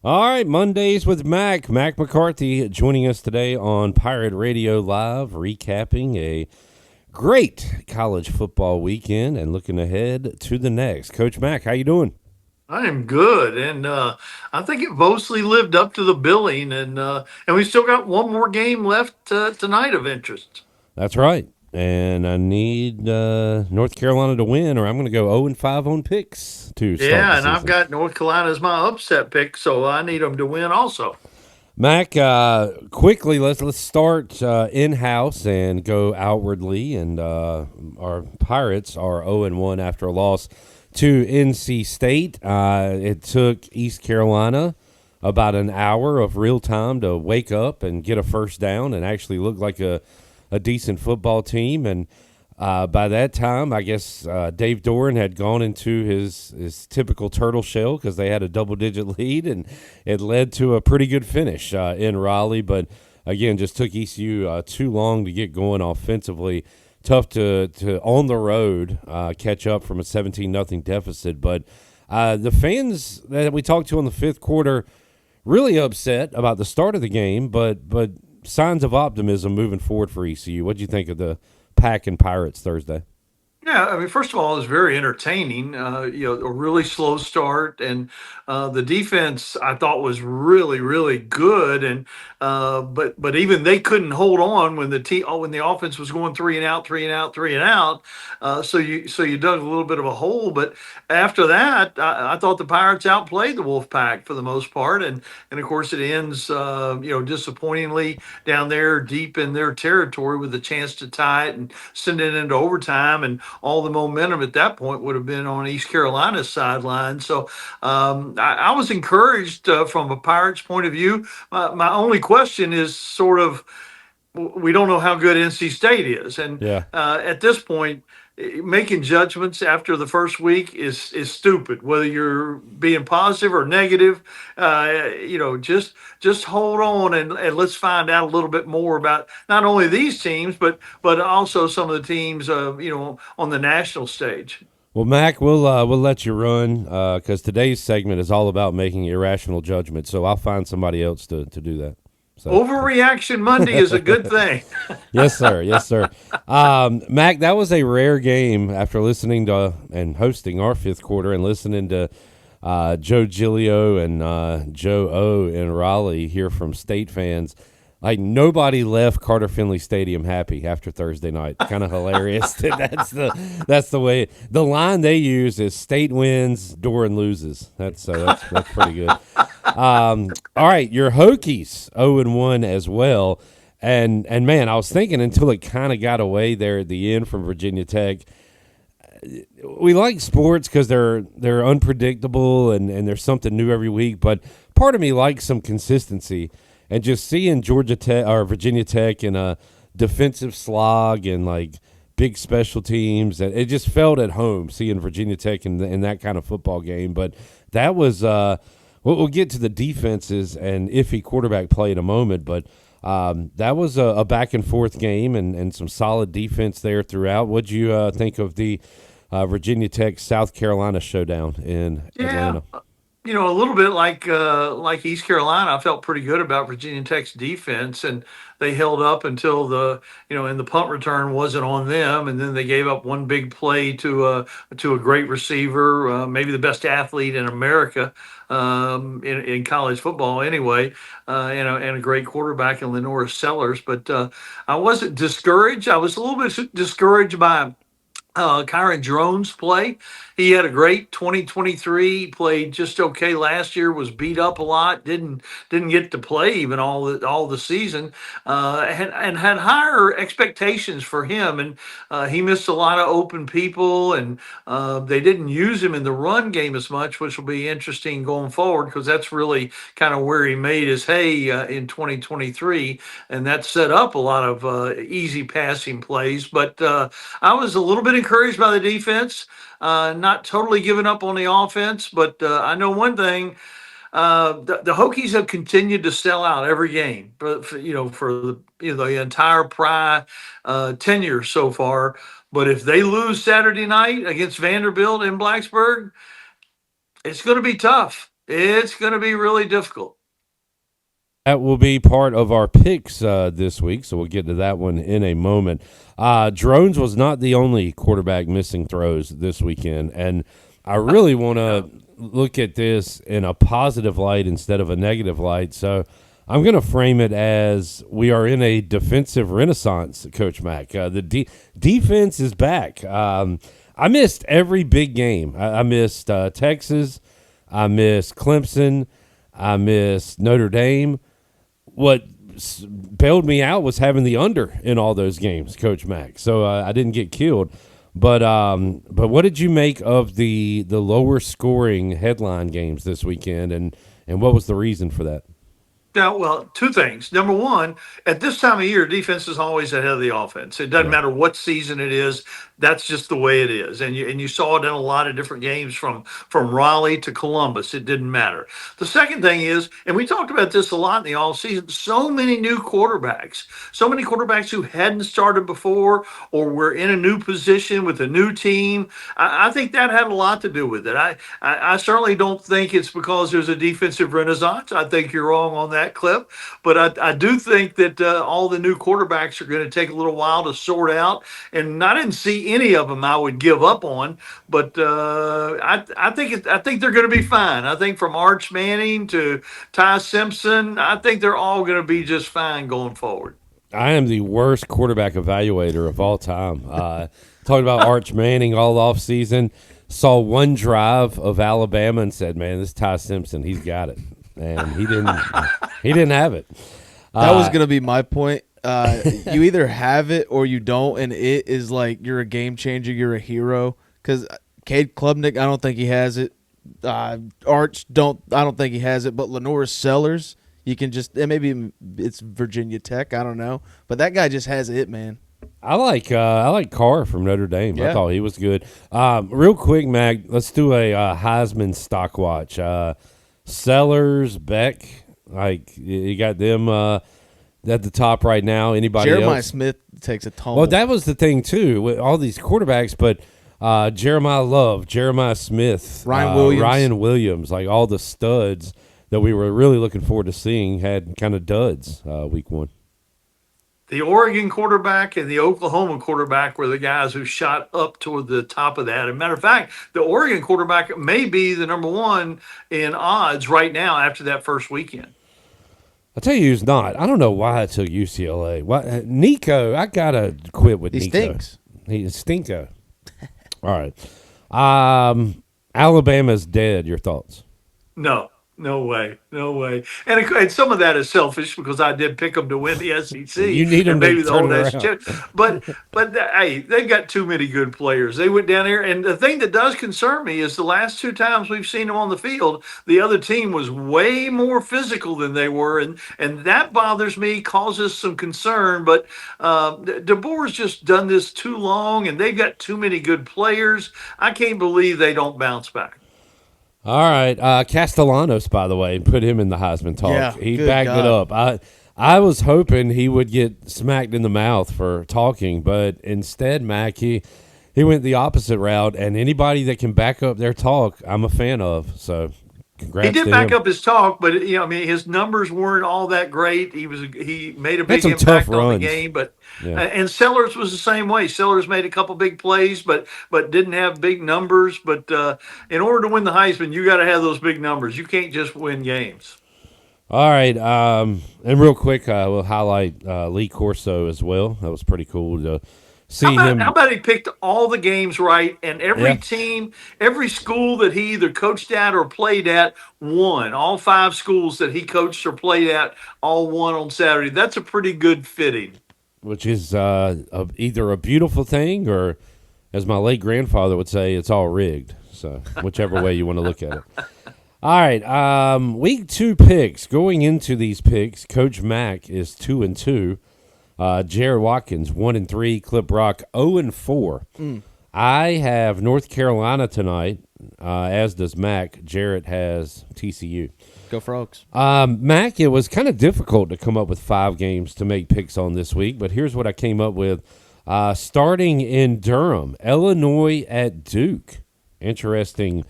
All right, Mondays with Mac McCarthy joining us today on Pirate Radio Live, recapping a great college football weekend and looking ahead to the next. Coach Mac, how you doing? I am good, and I think it mostly lived up to the billing, and we still got one more game left tonight of interest. That's right. And I need North Carolina to win, or I'm going to go 0-5 on picks to start the Yeah, and I've season. got North Carolina as my upset pick, so I need them to win also. Mac, quickly let's start in house and go outwardly. And our Pirates are 0-1 after a loss to NC State. It took East Carolina about an hour of real time to wake up and get a first down and actually look like a decent football team. And by that time, I guess Dave Doran had gone into his typical turtle shell because they had a double digit lead, and it led to a pretty good finish in Raleigh. But again, just took ECU too long to get going offensively. Tough to on the road catch up from a 17-0 deficit. But the fans that we talked to in the fifth quarter really upset about the start of the game, but signs of optimism moving forward for ECU. What do you think of the Pack and Pirates Thursday? Yeah, I mean, first of all, it was very entertaining. A really slow start, and the defense I thought was really, really good. And but even they couldn't hold on when when the offense was going three and out, three and out, three and out. So you dug a little bit of a hole. But after that, I thought the Pirates outplayed the Wolfpack for the most part, and of course it ends disappointingly down there deep in their territory with a chance to tie it and send it into overtime. And all the momentum at that point would have been on East Carolina's sideline. So I was encouraged from a Pirates point of view. My only question is sort of we don't know how good NC State is, and Yeah. at this point, making judgments after the first week is stupid. Whether you're being positive or negative, just hold on and let's find out a little bit more about not only these teams, but also some of the teams, on the national stage. Well, Mac, we'll let you run because today's segment is all about making irrational judgments. So I'll find somebody else to do that. So Overreaction Monday is a good thing. yes, sir. Yes, sir. Mac, that was a rare game after listening to and hosting our fifth quarter and listening to Joe Giglio and Joe O in Raleigh hear from State fans. Like nobody left Carter Finley Stadium happy after Thursday night. Kind of hilarious. That's the way the line they use is State wins, Doran loses. That's pretty good. All right, your Hokies 0-1 as well. And man, I was thinking until it kind of got away there at the end from Virginia Tech. We like sports because they're unpredictable and there's something new every week. But part of me likes some consistency, and just seeing Georgia Tech or Virginia Tech in a defensive slog and like big special teams, and it just felt at home seeing Virginia Tech in that kind of football game. But that was we'll get to the defenses and iffy quarterback play in a moment, but that was a back and forth game and some solid defense there throughout. What'd you think of the Virginia Tech South Carolina showdown in Yeah, Atlanta? a little bit like East Carolina. I felt pretty good about Virginia Tech's defense, and they held up until and the punt return wasn't on them, and then they gave up one big play to a great receiver, maybe the best athlete in America, in college football anyway, and a great quarterback in Lenora Sellers. But I wasn't discouraged. I was a little bit discouraged by Kyron Drones play. He had a great 2023. Played just okay last year. Was beat up a lot. Didn't get to play even all the season. And had higher expectations for him. And he missed a lot of open people. And they didn't use him in the run game as much, which will be interesting going forward because that's really kind of where he made his hay in 2023, and that set up a lot of easy passing plays. But I was a little bit encouraged by the defense, not totally giving up on the offense, but I know one thing. The Hokies have continued to sell out every game, but for the entire tenure so far. But if they lose Saturday night against Vanderbilt in Blacksburg, it's going to be tough. It's going to be really difficult. That will be part of our picks this week, so we'll get to that one in a moment. Drones was not the only quarterback missing throws this weekend, and I really want to look at this in a positive light instead of a negative light. So I'm going to frame it as we are in a defensive renaissance, Coach Mack. The defense is back. I missed every big game. I missed Texas. I missed Clemson. I missed Notre Dame. What bailed me out was having the under in all those games, Coach Mack. So I didn't get killed. But what did you make of the lower scoring headline games this weekend, and what was the reason for that? Yeah, well, two things. Number one, at this time of year, defense is always ahead of the offense. It doesn't Yeah. matter what season it is. That's just the way it is. And you saw it in a lot of different games from Raleigh to Columbus. It didn't matter. The second thing is, and we talked about this a lot in the all season, so many new quarterbacks, so many quarterbacks who hadn't started before or were in a new position with a new team. I think that had a lot to do with it. I certainly don't think it's because there's a defensive renaissance. I think you're wrong on that clip. But I do think that all the new quarterbacks are going to take a little while to sort out. And I didn't see any of them I would give up on. But I think they're going to be fine. I think from Arch Manning to Ty Simpson, I think they're all going to be just fine going forward. I am the worst quarterback evaluator of all time. Talking about Arch Manning all off season, saw one drive of Alabama and said, "Man, this Ty Simpson, he's got it," and he didn't. He didn't have it. That was going to be my point. You either have it or you don't, and it is like you're a game changer, you're a hero. Because Cade Klubnik, I don't think he has it. Arch, I don't think he has it. But Lenore Sellers, you can just, and maybe it's Virginia Tech, I don't know. But that guy just has it, man. I like Carr from Notre Dame. Yeah. I thought he was good. Real quick, Mac, let's do a Heisman stock watch. Sellers, Beck, like you got them at the top right now. Anybody Jeremiah else? Smith takes a tumble. Well, that was the thing too with all these quarterbacks, but Jeremiah Love, Jeremiah Smith, Ryan Williams, like all the studs that we were really looking forward to seeing had kind of duds week one. The Oregon quarterback and the Oklahoma quarterback were the guys who shot up toward the top of that. As a matter of fact, the Oregon quarterback may be the number one in odds right now after that first weekend. I'll tell you who's not. I don't know why I took UCLA. Why, Nico, I got to quit with he Nico. Stinks. He's stinko. All right. Alabama's dead. Your thoughts? No way. And some of that is selfish because I did pick them to win the SEC. You need them and maybe to the turn whole around. But hey, they've got too many good players. They went down there, and the thing that does concern me is the last two times we've seen them on the field, the other team was way more physical than they were, and that bothers me, causes some concern. But DeBoer's just done this too long, and they've got too many good players. I can't believe they don't bounce back. All right. Castellanos, by the way, put him in the Heisman talk. Yeah, he good backed God. it up. I was hoping he would get smacked in the mouth for talking, but instead, Mac, he went the opposite route, and anybody that can back up their talk, I'm a fan of. So congrats He did to back him. up his talk, but his numbers weren't all that great. He made a big some tough impact on the runs. game, but Yeah. and Sellers was the same way. Sellers made a couple big plays, but didn't have big numbers. But in order to win the Heisman, you got to have those big numbers. You can't just win games. All right. And real quick, we'll highlight Lee Corso as well. That was pretty cool to see him. How about he picked all the games right, and every Yeah. team, every school that he either coached at or played at won. All 5 schools that he coached or played at all won on Saturday. That's a pretty good fitting. Which is either a beautiful thing or, as my late grandfather would say, it's all rigged. So whichever way you want to look at it. All right, week 2 picks. Going into these picks, Coach Mack is 2-2. Jared Watkins 1-3. Clip Rock 0-4. I have North Carolina tonight, as does Mac. Jarrett has TCU. Go Frogs. Mac, it was kind of difficult to come up with 5 games to make picks on this week, but here's what I came up with. Starting in Durham, Illinois at Duke. Interesting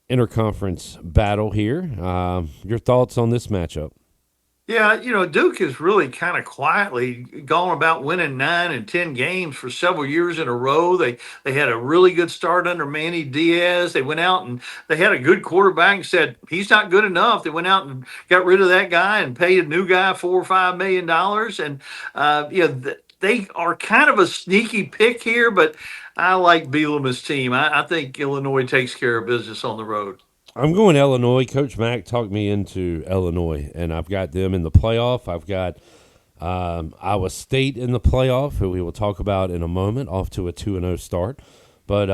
interconference battle here. Your thoughts on this matchup? Yeah, Duke has really kind of quietly gone about winning 9 and 10 games for several years in a row. They had a really good start under Manny Diaz. They went out and they had a good quarterback and said he's not good enough. They went out and got rid of that guy and paid a new guy $4 or $5 million. And they are kind of a sneaky pick here, but I like Bielema's team. I think Illinois takes care of business on the road. I'm going Illinois. Coach Mack talked me into Illinois, and I've got them in the playoff. I've got Iowa State in the playoff, who we will talk about in a moment, off to a 2-0 start. But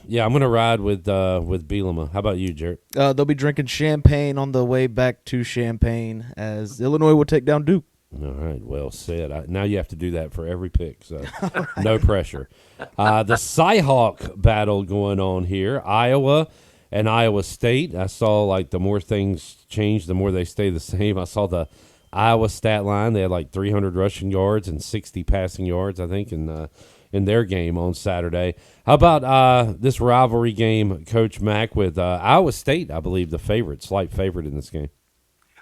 yeah, I'm going to ride with Bielema. How about you, Jared? They'll be drinking champagne on the way back to Champaign as Illinois will take down Duke. All right, well said. Now you have to do that for every pick, so no pressure. The Cy-Hawk battle going on here, Iowa and Iowa State. I saw like the more things change, the more they stay the same. I saw the Iowa stat line. They had like 300 rushing yards and 60 passing yards, I think, in their game on Saturday. How about this rivalry game, Coach Mack, with Iowa State, I believe, slight favorite in this game?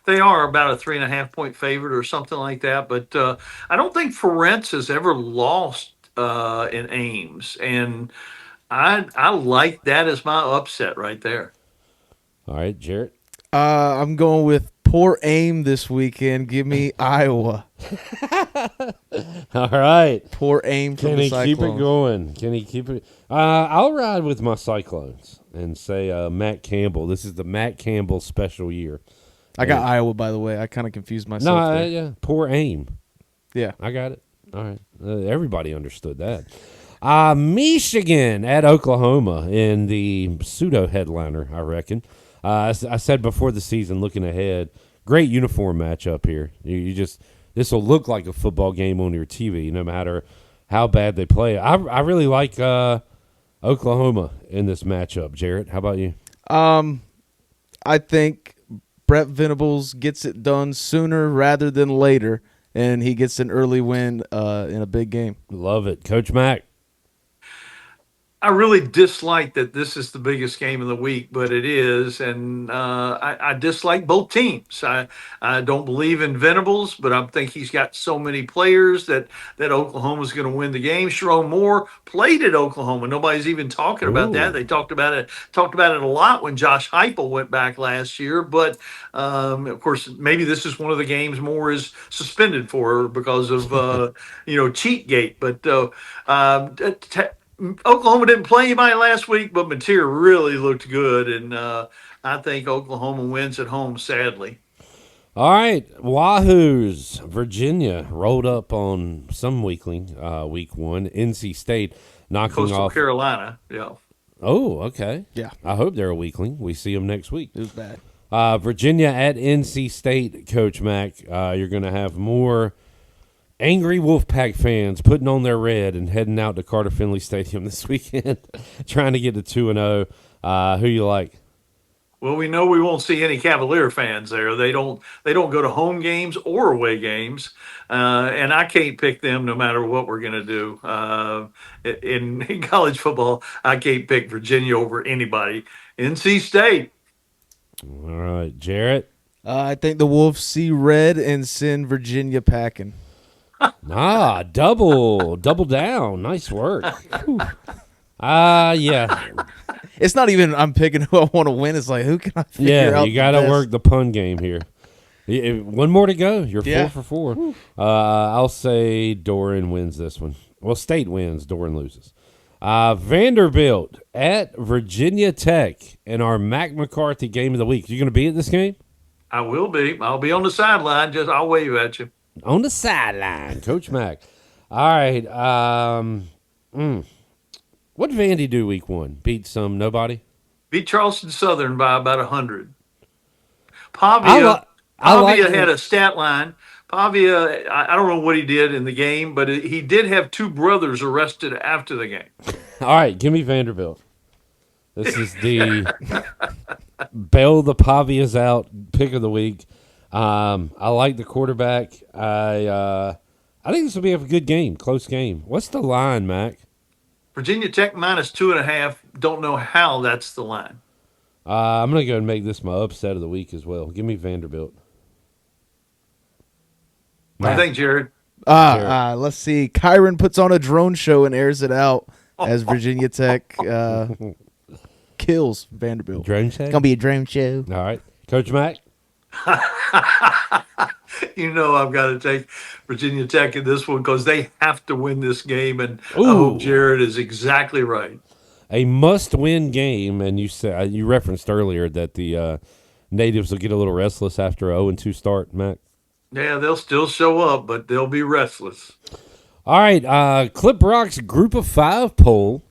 They are about a 3.5 point favorite or something like that. But I don't think Ferentz has ever lost in Ames. And I like that as my upset right there. All right, Jarrett. I'm going with poor aim this weekend. Give me Iowa. All right. Poor aim from the Cyclones. Keep it going? Can he keep it? I'll ride with my Cyclones and say Matt Campbell. This is the Matt Campbell special year. I got Iowa, by the way. I kind of confused myself there. Yeah. Poor aim. Yeah. I got it. All right. Everybody understood that. Michigan at Oklahoma in the pseudo-headliner, I reckon. I said before the season, looking ahead, great uniform matchup here. This will look like a football game on your TV, no matter how bad they play. I really like Oklahoma in this matchup. Jarrett, how about you? I think Brett Venables gets it done sooner rather than later, and he gets an early win in a big game. Love it. Coach Mack. I really dislike that this is the biggest game of the week, but it is, and I dislike both teams. I don't believe in Venables, but I think he's got so many players that Oklahoma's going to win the game. Sharon Moore played at Oklahoma. Nobody's even talking about that. They talked about it a lot when Josh Heupel went back last year. But of course, maybe this is one of the games Moore is suspended for because of Cheatgate. But Oklahoma didn't play anybody last week, but Mateer really looked good, and I think Oklahoma wins at home, sadly. All right, Wahoos, Virginia rolled up on some weakling, week one. NC State knocking Coastal off Carolina, yeah. Oh, okay. Yeah. I hope they're a weakling. We see them next week. It was bad. Virginia at NC State, Coach Mack. You're going to have more angry Wolfpack fans putting on their red and heading out to Carter Finley Stadium this weekend, trying to get to 2-0. Who you like? Well, we know we won't see any Cavalier fans there. They don't go to home games or away games, and I can't pick them no matter what we're going to do. In college football, I can't pick Virginia over anybody. NC State. All right, Jarrett. I think the Wolves see red and send Virginia packing. Double down. Nice work. Yeah. It's not even I'm picking who I want to win. It's like, who can I figure out? Yeah, you got to work the pun game here. One more to go. You're 4 for 4. I'll say Doran wins this one. Well, State wins. Doran loses. Vanderbilt at Virginia Tech in our Mack McCarthy game of the week. You going to be at this game? I will be. I'll be on the sideline. I'll wave at you. On the sideline, Coach Mack. All right. What did Vandy do week one? Beat nobody? Beat Charleston Southern by about 100. Pavia had a stat line. Pavia, I don't know what he did in the game, but he did have 2 brothers arrested after the game. All right, give me Vanderbilt. This is the bail the Pavias out pick of the week. I like the quarterback. I think this will be a good game, close game. What's the line, Mac? Virginia Tech -2.5. Don't know how that's the line. I'm going to go and make this my upset of the week as well. Give me Vanderbilt. What do you think, Jared? Let's see. Kyron puts on a drone show and airs it out as Virginia Tech kills Vanderbilt. Drone It's check? gonna be a drone show. All right. Coach Mack? You know I've got to take Virginia Tech in this one because they have to win this game, and I Ooh. hope Jared is exactly right. A must-win game, and you referenced earlier that the natives will get a little restless after a 0-2 start, Mac. Yeah, they'll still show up, but they'll be restless. All right, Clip Rock's Group of 5 poll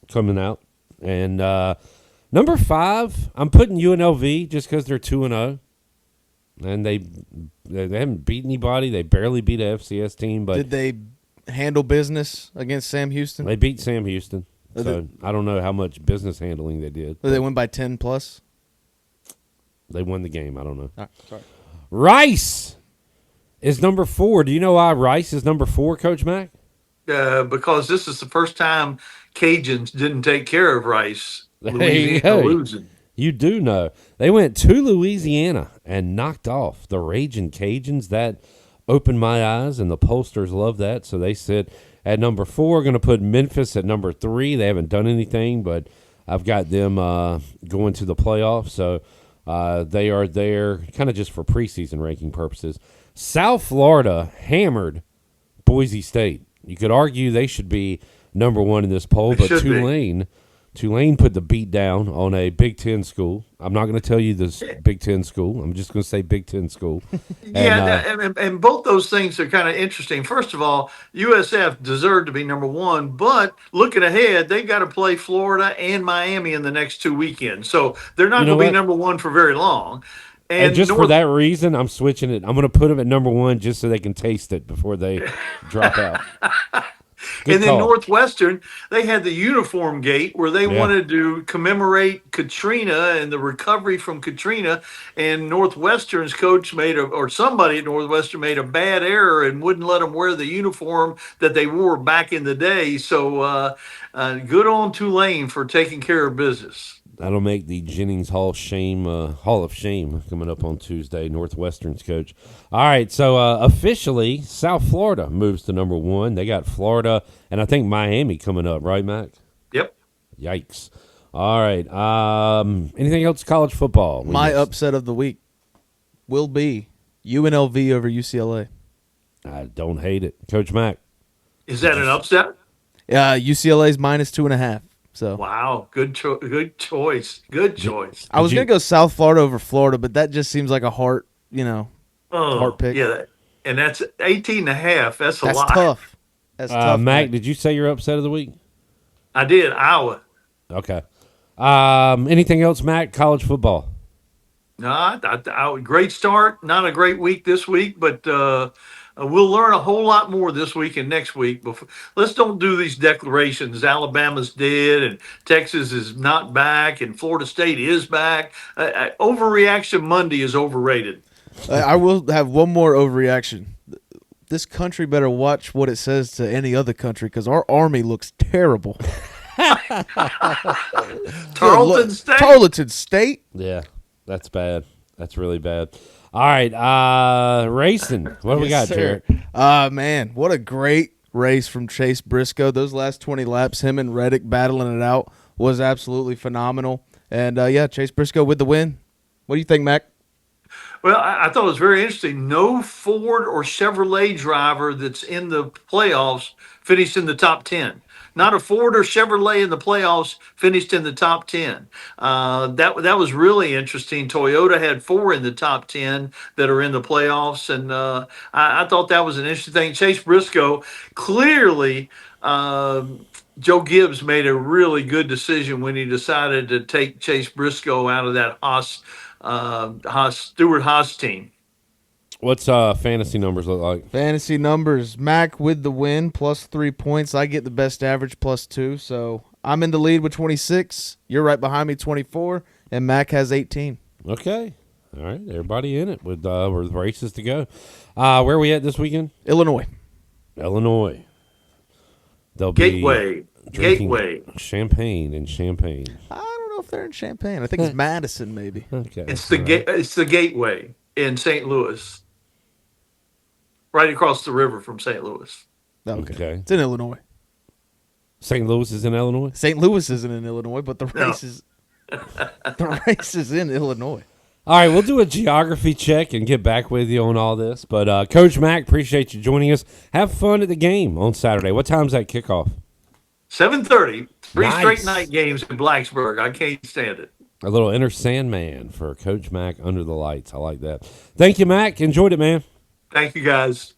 coming out, and number 5, I'm putting UNLV just because they're 2-0, and they haven't beat anybody. They barely beat a FCS team, but did they handle business against Sam Houston? they beat Sam Houston. So I don't know how much business handling they did. Did they win by 10 plus? They won the game. I don't know. Sorry. Rice is number 4. Do you know why Rice is number 4, Coach Mack? Because this is the first time Cajuns didn't take care of Rice. There you Louisiana go. losing. You do know. They went to Louisiana and knocked off the Raging Cajuns. That opened my eyes, and the pollsters love that. So they said at number 4, going to put Memphis at number 3. They haven't done anything, but I've got them going to the playoffs. So they are there kind of just for preseason ranking purposes. South Florida hammered Boise State. You could argue they should be number 1 in this poll, but Tulane put the beat down on a Big Ten school. I'm not going to tell you this Big Ten school. I'm just going to say Big Ten school. And both those things are kind of interesting. First of all, USF deserved to be number 1, but looking ahead, they've got to play Florida and Miami in the next 2 weekends. So they're not going to be number 1 for very long. And just for that reason, I'm switching it. I'm going to put them at number 1 just so they can taste it before they drop out. And then Northwestern, they had the uniform gate where they wanted to commemorate Katrina and the recovery from Katrina. And Northwestern's coach somebody at Northwestern made a bad error and wouldn't let them wear the uniform that they wore back in the day. So good on Tulane for taking care of business. That'll make the Jennings Hall of Shame coming up on Tuesday, Northwestern's coach. All right, so officially, South Florida moves to number 1. They got Florida and I think Miami coming up, right, Mac? Yep. Yikes. All right. Anything else college football? My upset of the week will be UNLV over UCLA. I don't hate it. Coach Mac. Is that an upset? UCLA's minus 2.5. So wow, good choice. Good choice. I was gonna go South Florida over Florida, but that just seems like a heart pick. Yeah, and that's 18.5. That's a lot. Tough. That's tough. Mac, did you say your upset of the week? I did. Iowa. Okay. Anything else, Mac? College football. No, great start. Not a great week this week, but we'll learn a whole lot more this week and next week. Let's don't do these declarations. Alabama's dead, and Texas is not back, and Florida State is back. Overreaction Monday is overrated. I will have one more overreaction. This country better watch what it says to any other country because our army looks terrible. Tarleton State? Yeah, that's bad. That's really bad. All right, racing. What do we got, Jared? Man, what a great race from Chase Briscoe. Those last 20 laps, him and Reddick battling it out was absolutely phenomenal. And, Chase Briscoe with the win. What do you think, Mac? Well, I thought it was very interesting. No Ford or Chevrolet driver that's in the playoffs finished in the top 10. Not a Ford or Chevrolet in the playoffs finished in the top 10. That was really interesting. Toyota had 4 in the top 10 that are in the playoffs, and I thought that was an interesting thing. Chase Briscoe, clearly, Joe Gibbs made a really good decision when he decided to take Chase Briscoe out of that Stewart Haas team. What's fantasy numbers look like? Fantasy numbers. Mac with the win, plus 3 points. I get the best average, plus 2. So I'm in the lead with 26. You're right behind me, 24. And Mac has 18. Okay. All right. Everybody in it with races to go. Where are we at this weekend? Illinois. They'll Gateway. be drinking champagne in Champaign. I don't know know if they're in Champaign. I think it's Madison, maybe. Okay. It's the Gateway in St. Louis, right across the river from St. Louis. Okay. It's in Illinois. St. Louis is in Illinois? St. Louis isn't in Illinois, but the No. race is in Illinois. All right, we'll do a geography check and get back with you on all this. But Coach Mack, appreciate you joining us. Have fun at the game on Saturday. What time's that kickoff? 7:30. Three Nice. straight night games in Blacksburg. I can't stand it. A little Inner Sandman for Coach Mack under the lights. I like that. Thank you, Mac. Enjoyed it, man. Thank you, guys.